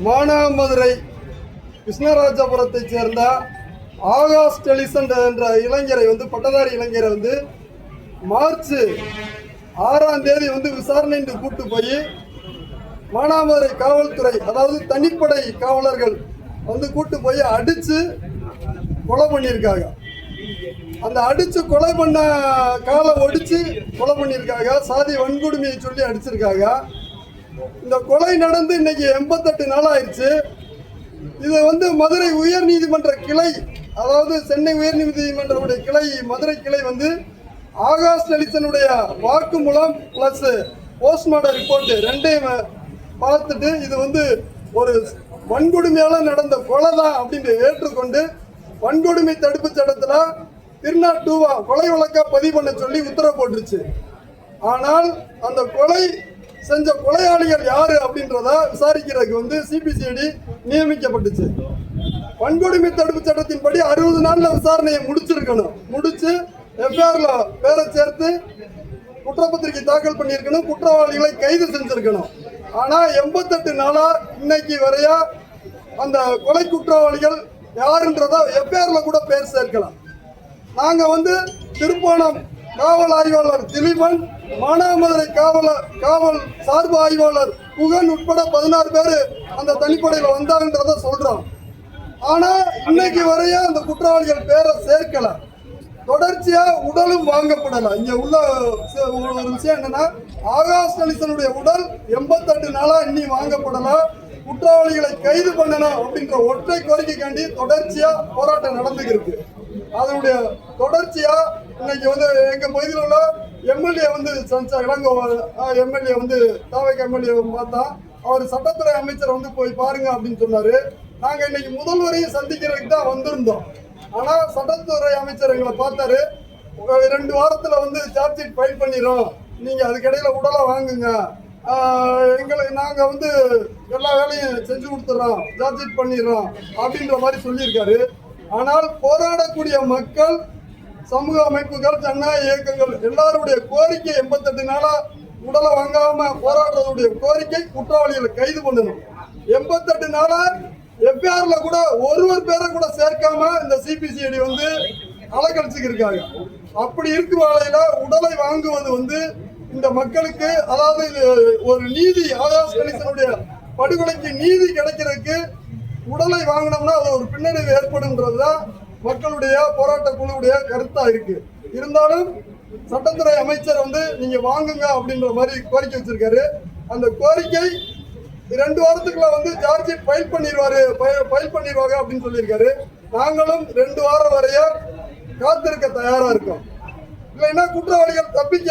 மானாமதுரை கிருஷ்ணராஜபுரத்தைச் சேர்ந்த ஆகாஷ் டெலிசன் என்ற இளைஞரை பட்டதாரி இளைஞரை மார்ச் 6ஆம் தேதி விசாரணை கூட்டு போய் மானாமதுரை காவல்துறை, அதாவது தனிப்படை காவலர்கள் கூட்டு போய் அடிச்சு கொலை பண்ணியிருக்காங்க. அந்த அடிச்சு கொலை பண்ண காலை ஒடிச்சு கொலை பண்ணியிருக்காங்க. சாதி வன்கொடுமையை சொல்லி அடிச்சிருக்காங்க. இந்த கொலை நடந்து இன்னைக்கு 88 நாள் ஆயிடுச்சு. இது மதுரை உயர் நீதிமன்ற கிளை, அதாவது சென்னை உயர் நீதிமன்றத்துடைய கிளை, மதுரை கிளை ஆகாஷ் டெலிசனுடைய வாக்குமூலம் பிளஸ் போஸ்ட்மார்டம் ரிப்போர்ட் ரெண்டையும் பார்த்துட்டு இது ஒரு வன்கொடுமையால நடந்த கொலை தான் அப்படின்னு ஏற்றுக்கொண்டு வன்கொடுமை தடுப்பு சட்டத்தில் திருநா 2 கொலை வழக்கா பதிவு பண்ண சொல்லி உத்தரவு போட்டுருச்சு. ஆனால் அந்த கொலை செஞ்ச கொலையாளிகள் யாரு அப்படின்றத விசாரிக்கிறதுக்கு சிபிசிஐடி நியமிக்கப்பட்டுச்சு. வன்கொடுமை தடுப்பு சட்டத்தின்படி 60 நாள்ல விசாரணையை முடிச்சிருக்கணும். முடிச்சு எஃப்ஐஆர்ல பேரை சேர்த்து குற்றப்பத்திரிகை தாக்கல் பண்ணியிருக்கணும். குற்றவாளிகளை கைது செஞ்சிருக்கணும். ஆனா 88 நாளா இன்னைக்கு வரையா அந்த கொலை குற்றவாளிகள் யாருன்றத எஃப்ஐஆர்ல கூட பேர் சேர்க்கலாம். நாங்க திருப்போணம் காவல் ஆய்வாளர் திலீபன், மானாமதுரை காவல் சார்பு ஆய்வாளர் புகன் உட்பட 16 பேர் அந்த தனிப்படையில் வந்தாங்கன்றத சொல்றோம். ஆனா இன்னைக்கு வரைய அந்த குற்றவாளிகள் பேரை சேர்க்கல. தொடர்ச்சியா உடலும் வாங்கப்படல. இங்க உள்ள ஒரு விஷயம் என்னன்னா, ஆகாஷ் டெலிசனுடைய உடல் 88 நாளா இன்னி வாங்கப்படல. குற்றவாளிகளை கைது பண்ணணும் அப்படின்ற ஒற்றை கோரிக்கைக்காண்டி தொடர்ச்சியா போராட்டம் நடந்துருக்கு. அதனுடைய தொடர்ச்சியா இன்னைக்கு எங்க பகுதியில் உள்ள எம்எல்ஏ இளங்கோவன் எம்எல்ஏ தாவைக்கு எம்எல்ஏ பார்த்தா அவர் சட்டத்துறை அமைச்சர் போய் பாருங்க அப்படின்னு சொன்னாரு. நாங்க இன்னைக்கு முதல்வரையும் சந்திக்கிறதுக்கு தான் வந்திருந்தோம். ஆனா சட்டத்துறை அமைச்சர் எங்களை பார்த்தாரு. 2 வாரத்துல சார்ஜ் ஷீட் ஃபைல் பண்ணிடுறோம், நீங்க அதுக்கிடையில உடலை வாங்குங்க, நாங்க எல்லா வேலையும் செஞ்சு கொடுத்துறோம், சார்ஜ் ஷீட் பண்ணிடுறோம் அப்படின்ற மாதிரி சொல்லியிருக்காரு. ஆனால் போராடக்கூடிய மக்கள், சமூக அமைப்புகள், ஜனநாயக இயக்கங்கள் எல்லாருடைய கோரிக்கை 88 நாளா உடலை வாங்காம போராடுறதுடைய கோரிக்கை குற்றவாளிகளை கைது பண்ணணும். 88 நாளா எஃப்ஐஆர்ல கூட ஒருவர் பேரை கூட சேர்க்காம இந்த சிபிசிஐடி அலக்கழிச்சுக்கு இருக்காங்க. அப்படி இருக்கும் வேளையில உடலை வாங்குவது இந்த மக்களுக்கு, அதாவது ஒரு நீதி, ஆகாஷ் டெலிசனுடைய படுகொலைக்கு நீதி கிடைக்கிறதுக்கு உடலை வாங்கினோம்னா அது ஒரு பின்னடைவு ஏற்படும்ன்றதுதான் மக்களுடைய போராட்ட குழுவுடைய கருத்தா இருக்கு. இருந்தாலும் சட்டத்துறை அமைச்சர் நீங்க வாங்குங்க அப்படின்ற மாதிரி கோரிக்கை வச்சிருக்காரு. அந்த கோரிக்கை 2 வாரத்துக்குள்ள சார்ஜ் ஷீட் ஃபைல் பண்ணிடுவாங்க அப்படின்னு சொல்லியிருக்காரு. நாங்களும் 2 வாரம் வரைய காத்திருக்க தயாரா இருக்கோம். இல்லைன்னா குற்றவாளிகள் தப்பிக்க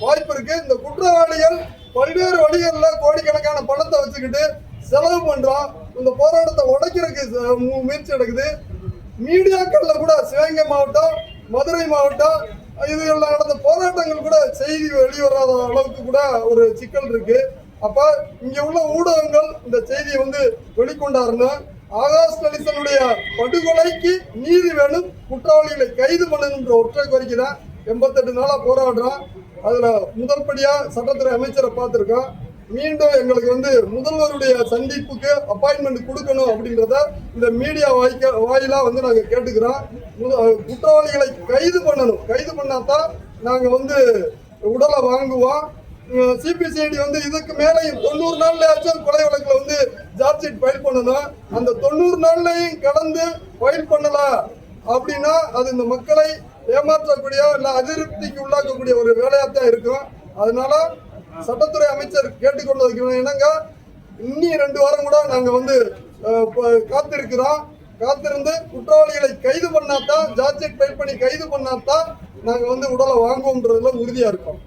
வாய்ப்பு இருக்கு. இந்த குற்றவாளிகள் பல்வேறு வழிகளில் கோடிக்கணக்கான பணத்தை வச்சுக்கிட்டு செலவு பண்றோம். இந்த போராட்டத்தை உடைக்கிறதுக்கு முயற்சி எடுக்குது. மீடியாக்கள்ல கூட சிவகங்கை மாவட்டம், மதுரை மாவட்டம் இதுல நடந்த போராட்டங்கள் கூட செய்தி வெளிவராத அளவுக்கு கூட ஒரு சிக்கல் இருக்கு. அப்ப இங்க உள்ள ஊடகங்கள் இந்த செய்தியை வெளிக்கொண்டாருன்னு, ஆகாஷ் டெலிசனுடைய படுகொலைக்கு நீதி வேணும், குற்றவாளிகளை கைது பண்ணணுன்ற ஒற்றை கோரிக்கை தான் 88 நாளா போராடுறோம். அதுல முதல் படியா சட்டத்துறை அமைச்சரை பார்த்திருக்கோம். மீண்டும் எங்களுக்கு முதல்வருடைய சந்திப்புக்கு அப்பாயின்மெண்ட் கொடுக்கணும் அப்படின்றத இந்த மீடியா வாயிலா நாங்க கேட்டுக்கிறோம். குற்றவாளிகளை கைது பண்ணணும். கைது பண்ணாதான் நாங்க உடலை வாங்குவோம். சிபிசிஐடி இதுக்கு மேலே 90 நாள்லயாச்சும் கொலை வழக்குல சார்ஜ் ஷீட் ஃபைல் பண்ணணும். அந்த 90 நாள்லையும் கடந்து ஃபைல் பண்ணல அப்படின்னா அது இந்த மக்களை ஏமாற்றக்கூடிய இல்ல அதிருப்திக்கு உள்ளாக்கக்கூடிய ஒரு வேலையாத்தான் இருக்கும். அதனால சட்டத்துறை அமைச்சர் கேட்டுக்கொண்டதுக்கு என்னங்க, இன்னி 2 வாரம் கூட நாங்க காத்திருக்கிறோம். காத்திருந்து குற்றவாளிகளை கைது பண்ணாதான், சார்ஜ் ஷீட் ஃபைல் பண்ணி கைது பண்ணாதான் நாங்க உடலை வாங்குவோம்ன்றதுல உறுதியா இருக்கோம்.